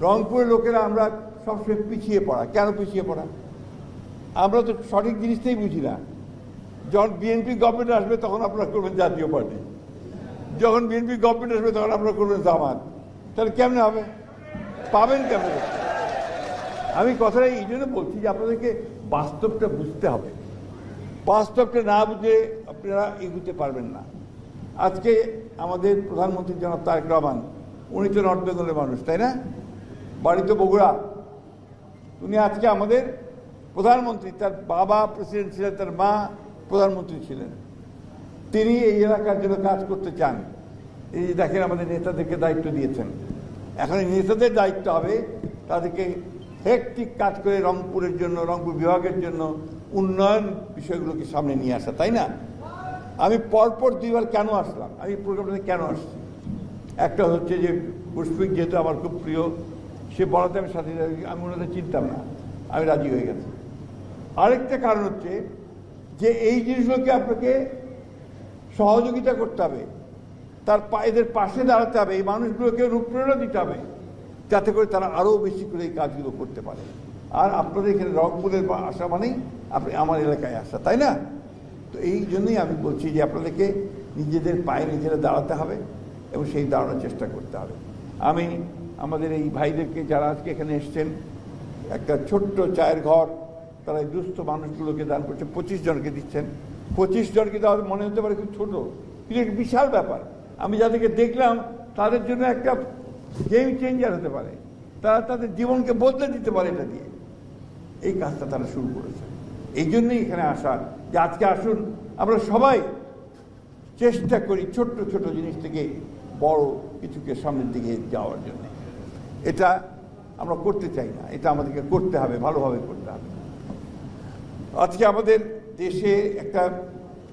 রংপুরের লোকেরা আমরা সবসময় পিছিয়ে পড়া। কেন পিছিয়ে পড়া? আমরা তো সঠিক জিনিসটাই বুঝি না। যখন বিএনপি গভর্নমেন্ট আসবে তখন আপনারা করবেন জাতীয় পার্টি, যখন বিএনপি গভর্নমেন্ট আসবে তখন আপনারা করবেন জামাত। তাহলে কেমনে হবে? পাবেন কেমনে? আমি কথাটা এই জন্য বলছি যে আপনাদেরকে বাস্তবটা বুঝতে হবে। বাস্তবটা না বুঝে আপনারা এগুতে পারবেন না। আজকে আমাদের প্রধানমন্ত্রী জনাব তারেক রহমান, উনি তো নর্থ বেঙ্গলের মানুষ, তাই না? বাড়ি তো বগুড়া। উনি আজকে আমাদের প্রধানমন্ত্রী, তার বাবা প্রেসিডেন্ট ছিলেন, তার মা প্রধানমন্ত্রী ছিলেন। তিনি এই এলাকার জন্য কাজ করতে চান। এই যে দেখেন আমাদের নেতাদেরকে দায়িত্ব দিয়েছেন, এখন এই নেতাদের দায়িত্ব হবে তাদেরকে হেক্টিক কাজ করে রংপুরের জন্য, রংপুর বিভাগের জন্য উন্নয়ন বিষয়গুলোকে সামনে নিয়ে আসা, তাই না? আমি পরপর দুইবার কেন আসলাম, আমি প্রোগ্রামটাতে কেন আসছি? একটা হচ্ছে যে মুশফিক যেহেতু আমার খুব প্রিয়, সে বলাতে আমি সাথে আমি ওনাদের চিনতাম না, আমি রাজি হয়ে গেছি। আরেকটা কারণ হচ্ছে যে এই জিনিসগুলোকে আপনাকে সহযোগিতা করতে হবে, এদের পাশে দাঁড়াতে হবে, এই মানুষগুলোকে অনুপ্রেরণা দিতে হবে যাতে করে তারা আরও বেশি করে এই কাজগুলো করতে পারে। আর আপনাদের এখানে রংপুরের আসা মানেই আপনি আমার এলাকায় আসা, তাই না? তো এই জন্যই আমি বলছি যে আপনাদেরকে নিজেদের পায়ে নিজেরা দাঁড়াতে হবে এবং সেই দাঁড়ানোর চেষ্টা করতে হবে। আমি আমাদের এই ভাইদেরকে যারা আজকে এখানে এসছেন, একটা ছোট্ট চায়ের ঘর তারা এই দুস্থ মানুষগুলোকে দান করছে, 25 জনকে দিচ্ছেন। 25 জনকে দেওয়া মনে হতে পারে খুব ছোট, কিন্তু একটা বিশাল ব্যাপার। আমি যাদেরকে দেখলাম তাদের জন্য একটা গেম চেঞ্জার হতে পারে, তারা তাদের জীবনকে বদলে দিতে পারে এটা দিয়ে। এই কাজটা তারা শুরু করেছে। এই জন্যই এখানে আসা, যে আজকে আসুন আমরা সবাই চেষ্টা করি ছোট্ট ছোট জিনিস থেকে বড় কিছুকে সামনের দিকে যাওয়ার জন্য। এটা আমরা করতে চাই না, এটা আমাদেরকে করতে হবে, ভালোভাবে করতে হবে। আজকে আমাদের দেশে একটা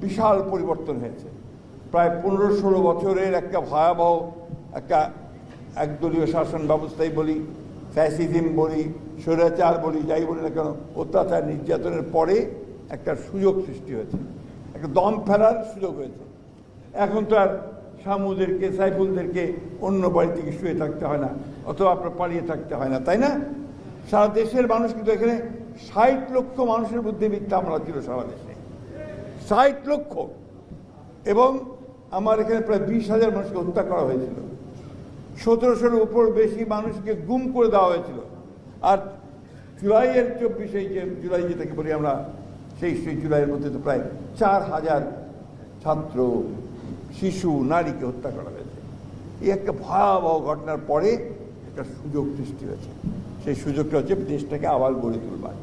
বিশাল পরিবর্তন হয়েছে। প্রায় 15-16 বছরের একটা ভয়াবহ একটা একদলীয় শাসন ব্যবস্থাই বলি, ফ্যাসিজম বলি, স্বৈরাচার বলি, যাই বলি না কেন, অত্যাচার নির্যাতনের পরে একটা সুযোগ সৃষ্টি হয়েছে, একটা দম ফেলার সুযোগ হয়েছে। এখন তো আর শামুদেরকে, সাইফুলদেরকে অন্য বাড়ি থেকে শুয়ে থাকতে হয় না, অথবা আপনার পালিয়ে থাকতে হয় না, তাই না? সারা দেশের মানুষ কিন্তু এখানে 60 লক্ষ মানুষের মধ্যে মিথ্যা মামলা ছিল সারা দেশে, 60 লক্ষ। এবং আমার এখানে প্রায় 20,000 মানুষকে হত্যা করা হয়েছিল, 1700-এর উপর বেশি মানুষকে গুম করে দেওয়া হয়েছিল। আর জুলাইয়ের 24 যে জুলাই যেটাকে বলি আমরা, সেই জুলাইয়ের মধ্যে তো প্রায় 4000 ছাত্র, শিশু, নারীকে হত্যা করা হয়েছে। এই একটা ভয়াবহ ঘটনার পরে একটা সুযোগ সৃষ্টি হয়েছে। সেই সুযোগটা হচ্ছে দেশটাকে আবার গড়ে তুলবার।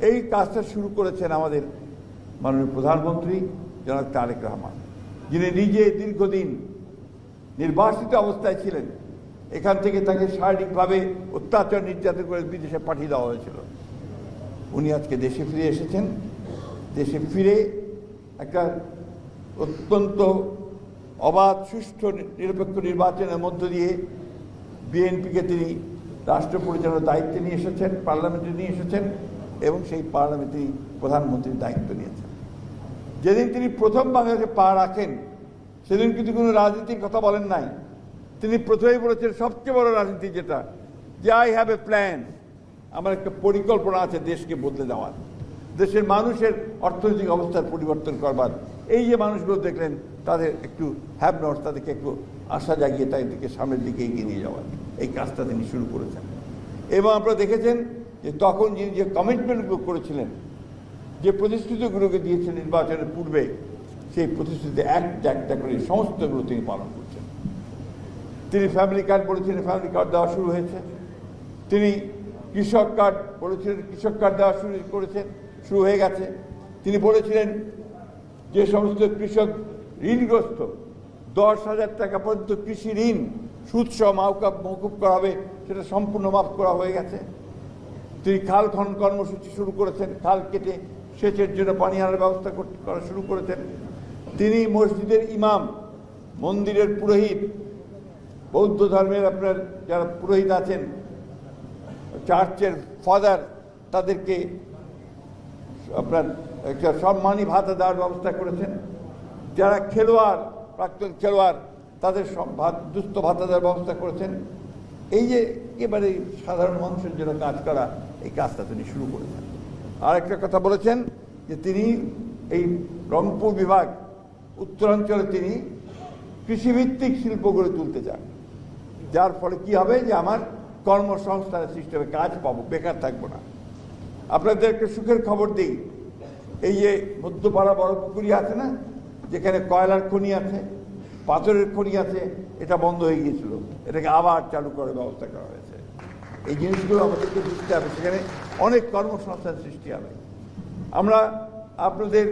এই কাজটা শুরু করেছেন আমাদের মাননীয় প্রধানমন্ত্রী জনাব তারেক রহমান, যিনি নিজে দীর্ঘদিন নির্বাসিত অবস্থায় ছিলেন। এখান থেকে তাকে শারীরিকভাবে অত্যাচার নির্যাতন করে বিদেশে পাঠিয়ে দেওয়া হয়েছিল। উনি আজকে দেশে ফিরে এসেছেন। দেশে ফিরে একটা অত্যন্ত অবাধ, সুষ্ঠু, নিরপেক্ষ নির্বাচনের মধ্য দিয়ে বিএনপিকে তিনি রাষ্ট্র পরিচালনার দায়িত্বে নিয়ে এসেছেন, পার্লামেন্টে নিয়ে এসেছেন এবং সেই পার্লামেন্টে প্রধানমন্ত্রীর দায়িত্ব নিয়েছেন। যেদিন তিনি প্রথম বাংলাদেশে পা রাখেন সেদিন কিন্তু কোনো রাজনীতির কথা বলেন নাই। তিনি প্রথমেই বলেছেন সবচেয়ে বড় রাজনীতি যেটা, যে আই হ্যাভ এ প্ল্যান, আমার একটা পরিকল্পনা আছে দেশকে বদলে দেওয়ার, দেশের মানুষের অর্থনৈতিক অবস্থার পরিবর্তন করবার। এই যে মানুষগুলো দেখলেন তাদের একটু হ্যাভ নট, তাদেরকে একটু আশা জাগিয়ে তাদেরকে সামনের দিকে এগিয়ে নিয়ে যাওয়ার এই কাজটা তিনি শুরু করেছেন। এবং আপনারা দেখেছেন যে তখন যিনি যে কমিটমেন্টগুলো করেছিলেন, যে প্রতিশ্রুতিগুলোকে দিয়েছেন নির্বাচনের পূর্বে, সেই প্রতিশ্রুতি একটা করে সমস্তগুলো তিনি পালন করছেন। তিনি ফ্যামিলি কার্ড বলেছিলেন, ফ্যামিলি কার্ড দেওয়া শুরু হয়েছে। তিনি কৃষক কার্ড বলেছিলেন, কৃষক কার্ড দেওয়া শুরু হয়ে গেছে। তিনি বলেছিলেন যে সমস্ত কৃষক ঋণগ্রস্ত 10,000 টাকা পর্যন্ত কৃষি ঋণ সুদসহ মওকুফ করা হবে, সেটা সম্পূর্ণ মাফ করা হয়ে গেছে। তিনি খাল খনন কর্মসূচি শুরু করেছেন, খাল কেটে সেচের জন্য পানি আনার ব্যবস্থা করা শুরু করেছেন। তিনি মসজিদের ইমাম, মন্দিরের পুরোহিত, বৌদ্ধ ধর্মের আপনার যারা পুরোহিত আছেন, চার্চের ফাদার, তাদেরকে আপনার একটা সম্মানী ভাতা দেওয়ার ব্যবস্থা করেছেন। যারা খেলোয়াড়, প্রাক্তন খেলোয়াড়, তাদের দুস্থ ভাতা দেওয়ার ব্যবস্থা করেছেন। এই যে একেবারে সাধারণ মানুষের জন্য কাজ করা, এই কাজটা তিনি শুরু করেছেন। আর একটা কথা বলেছেন যে তিনি এই রংপুর বিভাগ উত্তরাঞ্চলে তিনি কৃষিভিত্তিক শিল্প গড়ে তুলতে চান, যার ফলে কি হবে যে আমার কর্মসংস্থানের সৃষ্টি হবে, কাজ পাবো, বেকার থাকবো না। আপনাদের একটা সুখের খবর দিই, এই যে মধ্যপাড়া বড় পুকুরি আছে না, যেখানে কয়লার খনি আছে, পাথরের খনি আছে, এটা বন্ধ হয়ে গিয়েছিল, এটাকে আবার চালু করার ব্যবস্থা করা হয়েছে। এই জিনিসগুলো আমাদেরকে বুঝতে হবে, সেখানে অনেক কর্মসংস্থান সৃষ্টি হবে। আমরা আপনাদের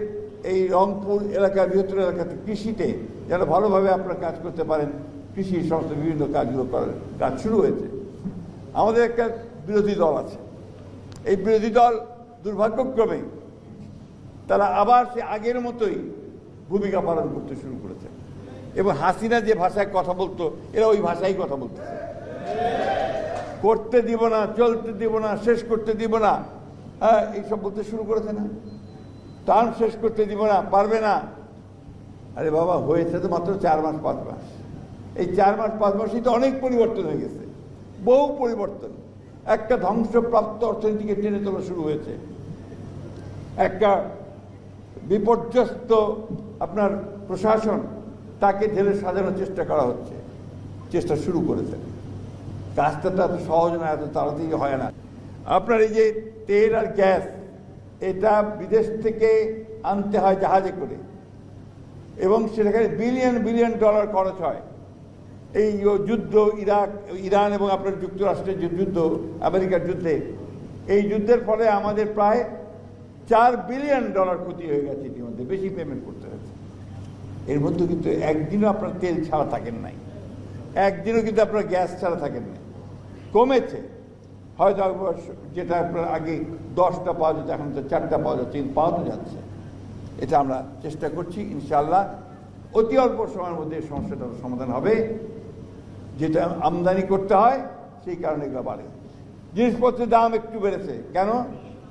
এই রংপুর এলাকা, বৃহত্তর এলাকাতে কৃষিতে যেন ভালোভাবে আপনারা কাজ করতে পারেন, কৃষি সমস্ত বিভিন্ন কাজগুলো করার কাজ শুরু হয়েছে। আমাদের একটা বিরোধী দল আছে, এই বিরোধী দল দুর্ভাগ্যক্রমে তারা আবার সে আগের মতোই ভূমিকা পালন করতে শুরু করেছে, এবং হাসিনা যে ভাষায় কথা বলতো এরা ওই ভাষায় কথা বলতেছে। করতে দিব না, চলতে দিব না, শেষ করতে দিব না, হ্যাঁ এইসব বলতে শুরু করেছে না। টার্ম শেষ করতে দিব না, পারবে না। আরে বাবা, হয়েছে তো মাত্র 4 মাস 5 মাস। এই 4 মাস 5 মাসেই তো অনেক পরিবর্তন হয়ে গেছে, বহু পরিবর্তন। একটা ধ্বংসপ্রাপ্ত অর্থনীতিকে টেনে তোলা শুরু হয়েছে, একটা বিপর্যস্ত আপনার প্রশাসন, তাকে ঢেলে সাজানোর চেষ্টা করা হচ্ছে, চেষ্টা শুরু করেছে। কাজটা তো এত সহজ না, এত তাড়াতাড়ি হয় না। আপনার এই যে তেল আর গ্যাস, এটা বিদেশ থেকে আনতে হয় জাহাজে করে, এবং সেখানে বিলিয়ন বিলিয়ন ডলার খরচ হয়। এই যুদ্ধ, ইরান এবং আপনার যুক্তরাষ্ট্রের যে যুদ্ধ, আমেরিকার যুদ্ধে, এই যুদ্ধের ফলে আমাদের প্রায় $4 বিলিয়ন ক্ষতি হয়ে গেছে, ইতিমধ্যে বেশি পেমেন্ট করতে হয়েছে। এর মধ্যে কিন্তু একদিনও আপনার তেল ছাড়া থাকেন নাই, একদিনও কিন্তু আপনার গ্যাস ছাড়া থাকেন নাই। কমেছে হয়তো, যেটা আপনার আগে 10টা পাওয়া যেত, এখন তো 4টা পাওয়া যাচ্ছে, পাওয়া তো যাচ্ছে। এটা আমরা চেষ্টা করছি, ইনশাআল্লাহ অতি অল্প সময়ের মধ্যে এই সমস্যাটার সমাধান হবে। যেটা আমদানি করতে হয় সেই কারণে এগুলো বাড়ে। জিনিসপত্রের দাম একটু বেড়েছে, কেন?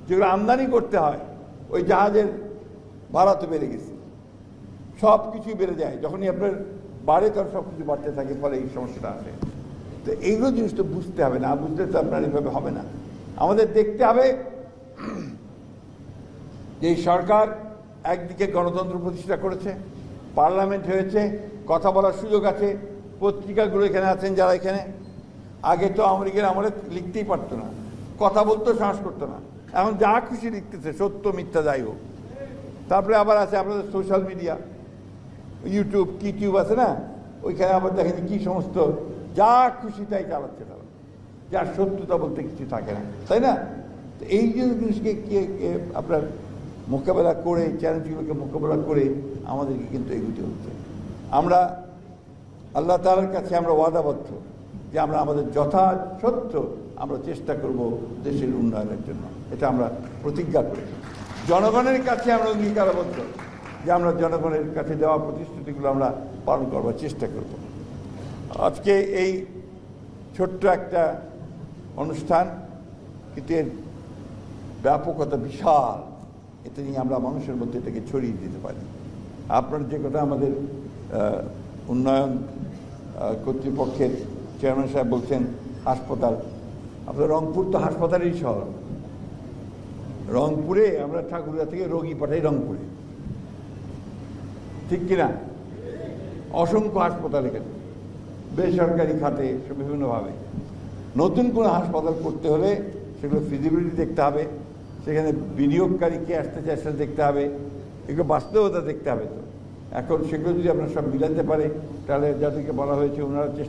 যেগুলো আমদানি করতে হয়, ওই জাহাজের ভাড়া তো বেড়ে গেছে, সব কিছুই বেড়ে যায়। যখনই আপনার বাড়ে তখন সব কিছু বাড়তে থাকে, ফলে এই সমস্যাটা আসে। তো এইগুলো জিনিস তো বুঝতে হবে, না বুঝলে তো আপনার এইভাবে হবে না। আমাদের দেখতে হবে যে এই সরকার একদিকে গণতন্ত্র প্রতিষ্ঠা করেছে, পার্লামেন্ট হয়েছে, কথা বলার সুযোগ আছে, পত্রিকাগুলো এখানে আছেন যারা এখানে, আগে তো আমেরিকার আমলে লিখতেই পারতো না, কথা বলতেও সাহস করতো না, এখন যা খুশি লিখতেছে, সত্য মিথ্যা যাই হোক। তারপরে আবার আছে আপনাদের সোশ্যাল মিডিয়া, ইউটিউব আছে না, ওইখানে আবার দেখেন কি সমস্ত যা খুশি তাই চালাচ্ছে তারা, যার সত্যতা বলতে কিছু থাকে না, তাই না? তো এই জিনিসকে আপনার মোকাবেলা করে, চ্যালেঞ্জগুলোকে মোকাবেলা করে আমাদেরকে কিন্তু এগোতে হচ্ছে। আমরা আল্লাহ তাআলার কাছে আমরা ওয়াদাবদ্ধ যে আমরা আমাদের যথাসত্য আমরা চেষ্টা করব দেশের উন্নয়নের জন্য, এটা আমরা প্রতিজ্ঞা করেছি। জনগণের কাছে আমরা অঙ্গীকারবদ্ধ যে আমরা জনগণের কাছে দেওয়া প্রতিশ্রুতিগুলো আমরা পালন করবার চেষ্টা করব। আজকে এই ছোট্ট একটা অনুষ্ঠান, কিন্তু এর ব্যাপকতা বিশাল, এতে নিয়ে আমরা মানুষের মধ্যে এটাকে ছড়িয়ে দিতে পারি। আপনার যে কথা আমাদের উন্নয়ন কর্তৃপক্ষের চেয়ারম্যান সাহেব বলছেন হাসপাতাল, আপনার রংপুর তো হাসপাতালেরই শহর। রংপুরে আমরা ঠাকুরিয়া থেকে রোগী পাঠাই রংপুরে, ঠিক কিনা? অসংখ্য হাসপাতাল এখানে, বেসরকারি খাতে বিভিন্নভাবে। নতুন কোনো হাসপাতাল করতে হলে সেগুলো ফিজিবিলিটি দেখতে হবে, সেখানে বিনিয়োগকারী কে আসতে চায় সেটা দেখতে হবে, এগুলো বাস্তবতা দেখতে হবে। তো এখন সেগুলো যদি আপনার সব মিলাতে পারে, তাহলে যাদেরকে বলা হয়েছে ওনারা চেষ্টা